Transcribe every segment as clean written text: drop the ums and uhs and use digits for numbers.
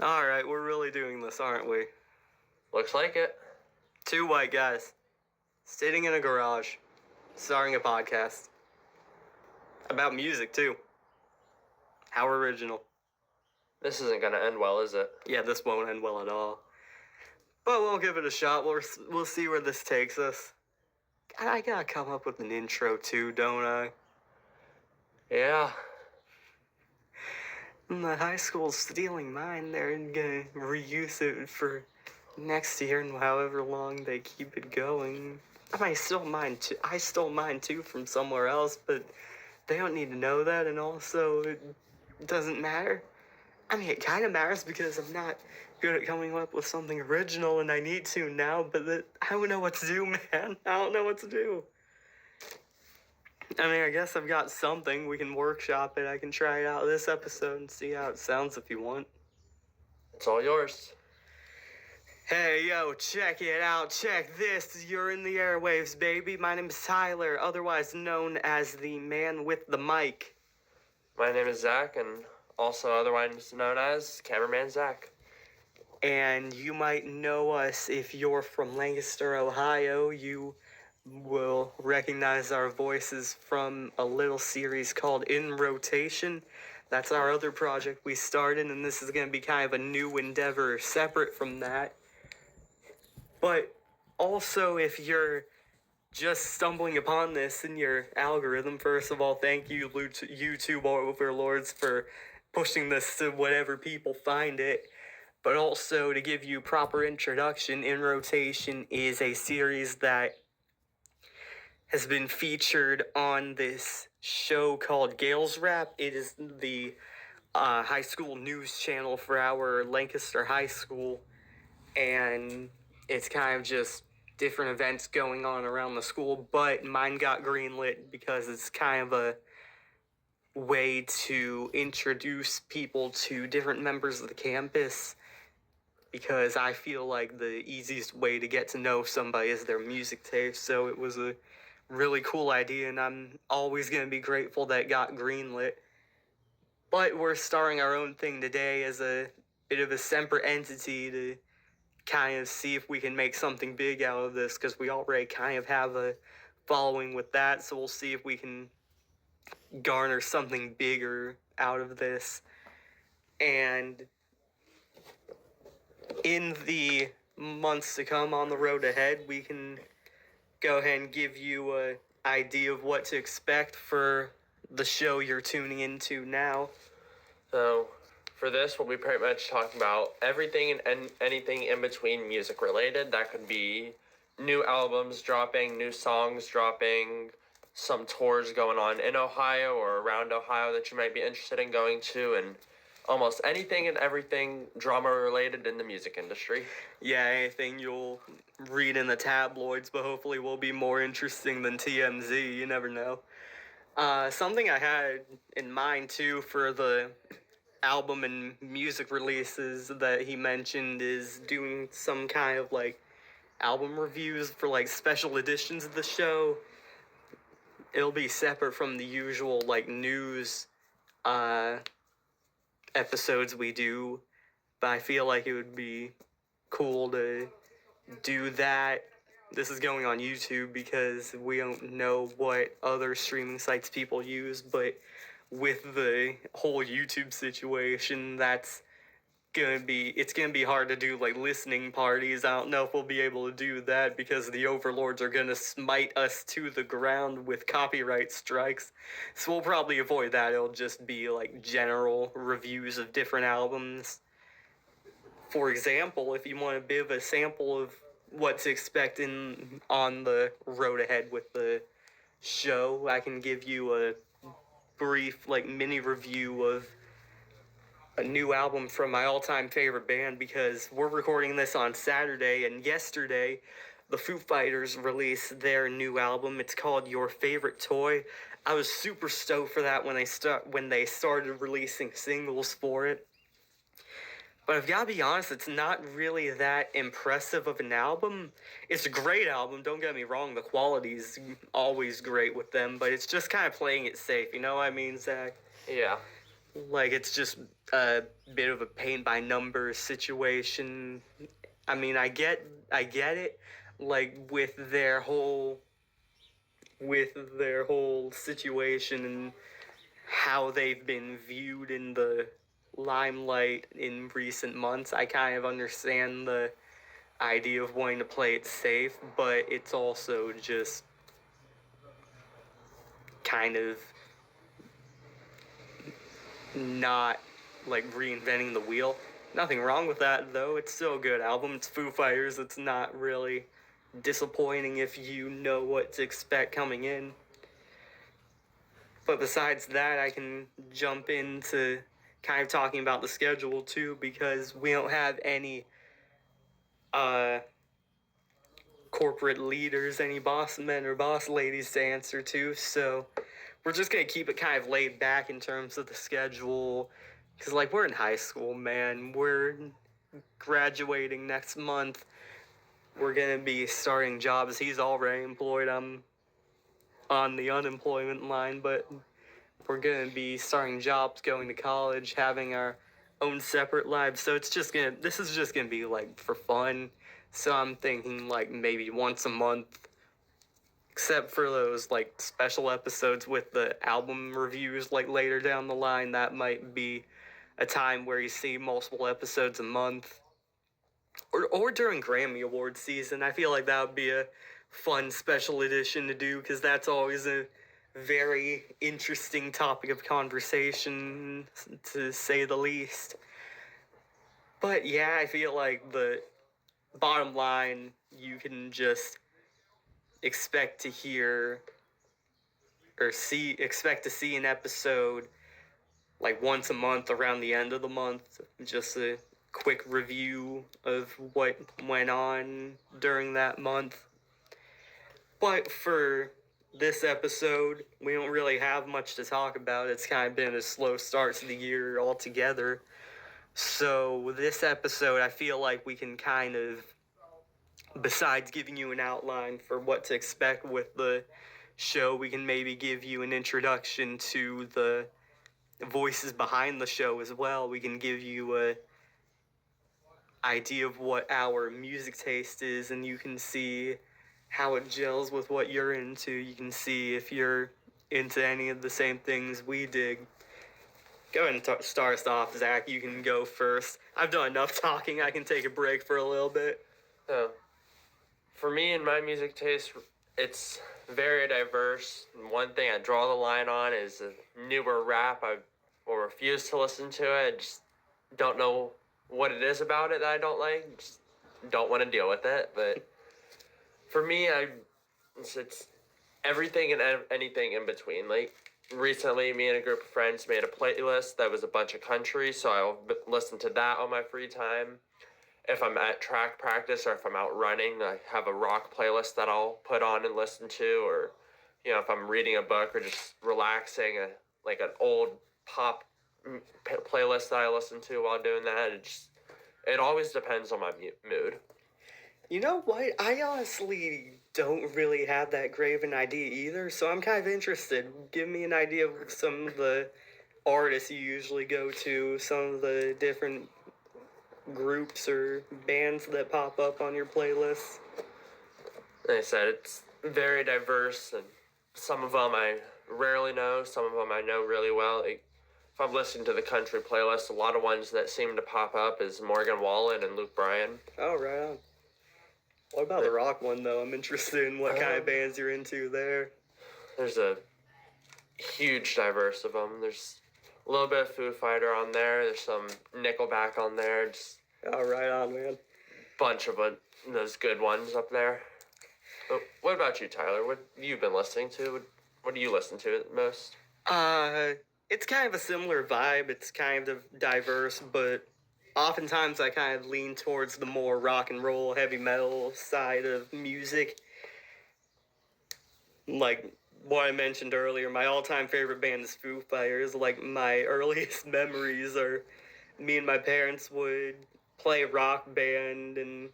Alright, we're really doing this, aren't we? Looks like it. Two white guys sitting in a garage, starting a podcast. About music, too. How original. This isn't gonna end well, is it? Yeah, this won't end well at all. But we'll give it a shot. We'll see where this takes us. I gotta come up with an intro, too, don't I? Yeah. The high school's stealing mine. They're gonna reuse it for next year and however long they keep it going. I stole mine too from somewhere else, but they don't need to know that, and also it doesn't matter. I mean, it kind of matters because I'm not good at coming up with something original, and I need to now, but I don't know what to do, man. I don't know what to do. I mean, I guess I've got something. We can workshop it. I can try it out this episode and see how it sounds if you want. It's all yours. Hey, yo, check it out. Check this. You're in the airwaves, baby. My name is Tyler, otherwise known as the man with the mic. My name is Zach, and also otherwise known as Cameraman Zach. And you might know us if you're from Lancaster, Ohio. You will recognize our voices from a little series called In Rotation. That's our other project we started, and this is going to be kind of a new endeavor separate from that. But also, if you're just stumbling upon this in your algorithm, first of all, thank you, YouTube overlords, for pushing this to whatever people find it. But also, to give you proper introduction, In Rotation is a series that has been featured on this show called Gales Rap. It is the high school news channel for our Lancaster High School, and it's kind of just different events going on around the school, but mine got greenlit because it's kind of a way to introduce people to different members of the campus, because I feel like the easiest way to get to know somebody is their music taste, so it was a really cool idea, and I'm always going to be grateful that it got greenlit. But we're starting our own thing today as a bit of a separate entity to kind of see if we can make something big out of this, because we already kind of have a following with that, so we'll see if we can garner something bigger out of this. And in the months to come on the road ahead, we can go ahead and give you an idea of what to expect for the show you're tuning into now. So, for this, we'll be pretty much talking about everything and anything in between music related. That could be new albums dropping, new songs dropping, some tours going on in Ohio or around Ohio that you might be interested in going to, and almost anything and everything drama related in the music industry. Yeah, anything you'll read in the tabloids, but hopefully will be more interesting than TMZ. You never know. Something I had in mind, too, for the album and music releases that he mentioned is doing some kind of, like, album reviews for, like, special editions of the show. It'll be separate from the usual, like, news, episodes we do, but I feel like it would be cool to do that. This is going on YouTube because we don't know what other streaming sites people use, but with the whole YouTube situation, it's gonna be hard to do, like, listening parties. I don't know if we'll be able to do that because the overlords are gonna smite us to the ground with copyright strikes. So we'll probably avoid that. It'll just be, like, general reviews of different albums. For example, if you want a bit of a sample of what to expect on the road ahead with the show, I can give you a brief, like, mini review of a new album from my all-time favorite band, because we're recording this on Saturday, and yesterday the Foo Fighters released their new album. It's called Your Favorite Toy. I was super stoked for that when they started releasing singles for it. But I've got to be honest, it's not really that impressive of an album. It's a great album, don't get me wrong. The quality's always great with them, but it's just kind of playing it safe. You know what I mean, Zach? Yeah. like it's just a bit of a paint by numbers situation. I mean, I get it, like with their whole situation and how they've been viewed in the limelight in recent months. I kind of understand the idea of wanting to play it safe, but it's also just kind of not like reinventing the wheel. Nothing wrong with that though. It's still a good album. It's Foo Fighters. It's not really disappointing if you know what to expect coming in. But besides that, I can jump into kind of talking about the schedule too, because we don't have any uh corporate leaders, any boss men or boss ladies to answer to. So we're just gonna keep it kind of laid back in terms of the schedule, because like we're in high school, man. We're graduating next month. We're gonna be starting jobs. He's already employed. I'm on the unemployment line, but we're gonna be starting jobs, going to college, having our own separate lives. So this is just gonna be like for fun. So I'm thinking like maybe once a month, except for those like special episodes with the album reviews like later down the line. That might be a time where you see multiple episodes a month. Or during Grammy Award season. I feel like that would be a fun special edition to do, because that's always a very interesting topic of conversation, to say the least. But yeah, I feel like the bottom line, you can just expect to hear expect to see an episode like once a month around the end of the month. Just a quick review of what went on during that month. But for this episode, we don't really have much to talk about. It's kind of been a slow start to the year altogether. So, this episode, I feel like we can kind of, besides giving you an outline for what to expect with the show, we can maybe give you an introduction to the voices behind the show as well. We can give you a idea of what our music taste is, and you can see how it gels with what you're into. You can see if you're into any of the same things we dig. Go ahead and start us off, Zach. You can go first. I've done enough talking. I can take a break for a little bit. So, for me and my music taste, it's very diverse. And one thing I draw the line on is the newer rap. I will refuse to listen to it. I just don't know what it is about it that I don't like. Just don't want to deal with it. But for me, it's everything and anything in between. Like recently, me and a group of friends made a playlist that was a bunch of country, so I'll listen to that on my free time. If I'm at track practice or if I'm out running, I have a rock playlist that I'll put on and listen to. Or, if I'm reading a book or just relaxing, like an old pop playlist that I listen to while doing that. It always depends on my mood. You know what? I honestly don't really have that great of an idea either, so I'm kind of interested. Give me an idea of some of the artists you usually go to, some of the different groups or bands that pop up on your playlist. Like I said, it's very diverse, and some of them I rarely know, some of them I know really well. Like, if I'm listening to the country playlist, a lot of ones that seem to pop up is Morgan Wallen and Luke Bryan. Oh, right on. What about the rock one, though? I'm interested in what kind of bands you're into there. There's a huge diverse of them. There's a little bit of Foo Fighter on there. There's some Nickelback on there. Just right on, man. Bunch of those good ones up there. But what about you, Tyler? What have you been listening to? What do you listen to the most? It's kind of a similar vibe. It's kind of diverse, but oftentimes I kind of lean towards the more rock and roll, heavy metal side of music. Like what I mentioned earlier, my all-time favorite band is Foo Fighters. Like my earliest memories are me and my parents would play a rock band, and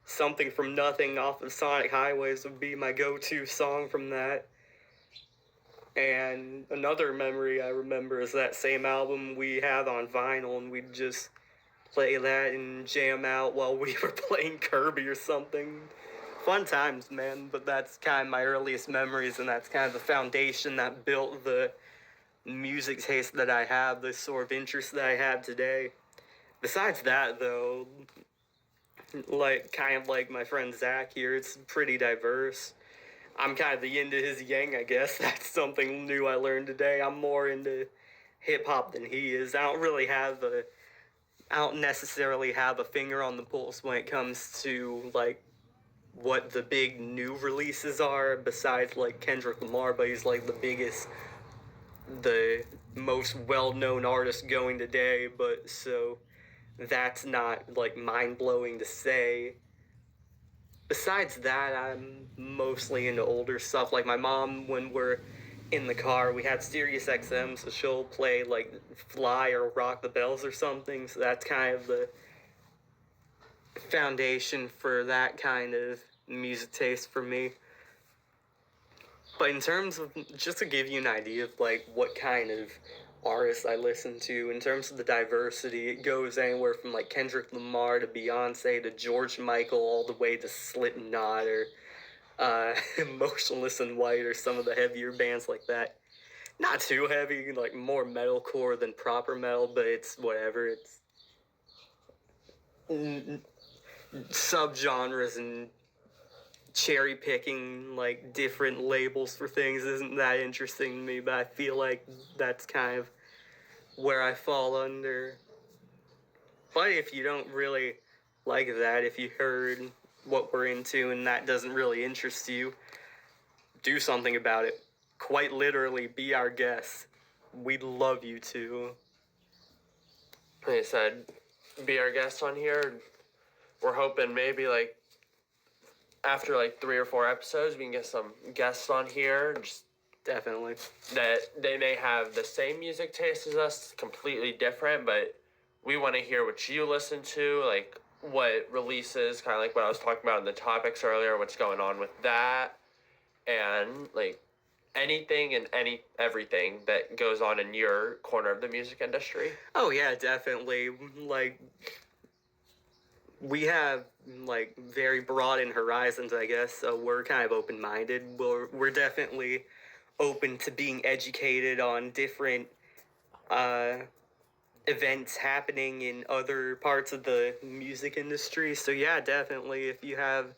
Something from Nothing off of Sonic Highways would be my go-to song from that. And another memory I remember is that same album we had on vinyl, and we'd just play that and jam out while we were playing Kirby or something. Fun times, man, but that's kind of my earliest memories, and that's kind of the foundation that built the music taste that I have, the sort of interest that I have today. Besides that, though, like kind of like my friend Zach here, it's pretty diverse. I'm kind of the yin to his yang, I guess. That's something new I learned today. I'm more into hip hop than he is. I don't necessarily have a finger on the pulse when it comes to like what the big new releases are. Besides like Kendrick Lamar, but he's like the most well-known artist going today. But so that's not like mind-blowing to say. Besides that, I'm mostly into older stuff. Like my mom, when we're in the car, we had Sirius XM, so she'll play like Fly or Rock the Bells or something. So that's kind of the foundation for that kind of music taste for me. But in terms of, just to give you an idea of like what kind of artists I listen to, in terms of the diversity, it goes anywhere from like Kendrick Lamar to Beyonce to George Michael, all the way to Slipknot or Motionless in White or some of the heavier bands like that. Not too heavy, like more metalcore than proper metal, but it's whatever. It's subgenres and cherry picking like different labels for things isn't that interesting to me, but I feel like that's kind of where I fall under. But if you don't really like that, if you heard what we're into and that doesn't really interest you, do something about it. Quite literally, be our guest. We'd love you to. Like I said, be our guest on here. We're hoping maybe like after like 3 or 4 episodes, we can get some guests on here. Just Definitely. that they may have the same music taste as us, completely different, but we want to hear what you listen to, like what releases, kind of like what I was talking about in the topics earlier, what's going on with that, and like anything and everything that goes on in your corner of the music industry. Oh yeah, definitely. Like we have like very broad in horizons, I guess. So we're kind of open minded. We're definitely open to being educated on different events happening in other parts of the music industry. So yeah, definitely. If you have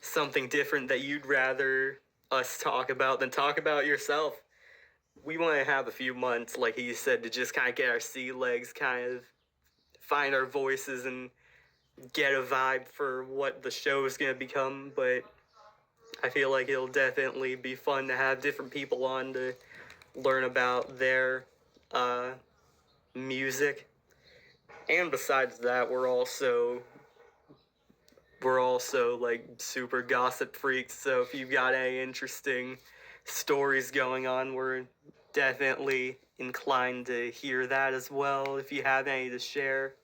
something different that you'd rather us talk about, then talk about yourself. We want to have a few months, like he said, to just kind of get our sea legs, kind of find our voices and get a vibe for what the show is going to become. But I feel like it'll definitely be fun to have different people on to learn about their music. And besides that, we're also like super gossip freaks. So if you've got any interesting stories going on, we're definitely inclined to hear that as well if you have any to share.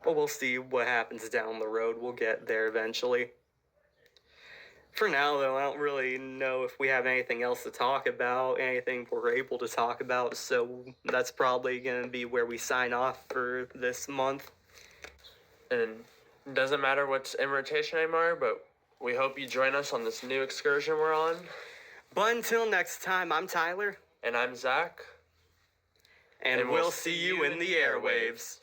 But we'll see what happens down the road. We'll get there eventually. For now, though, I don't really know if we have anything else to talk about, anything we're able to talk about, so that's probably going to be where we sign off for this month. And it doesn't matter what's in rotation anymore, but we hope you join us on this new excursion we're on. But until next time, I'm Tyler. And I'm Zach. And we'll see you in the airwaves.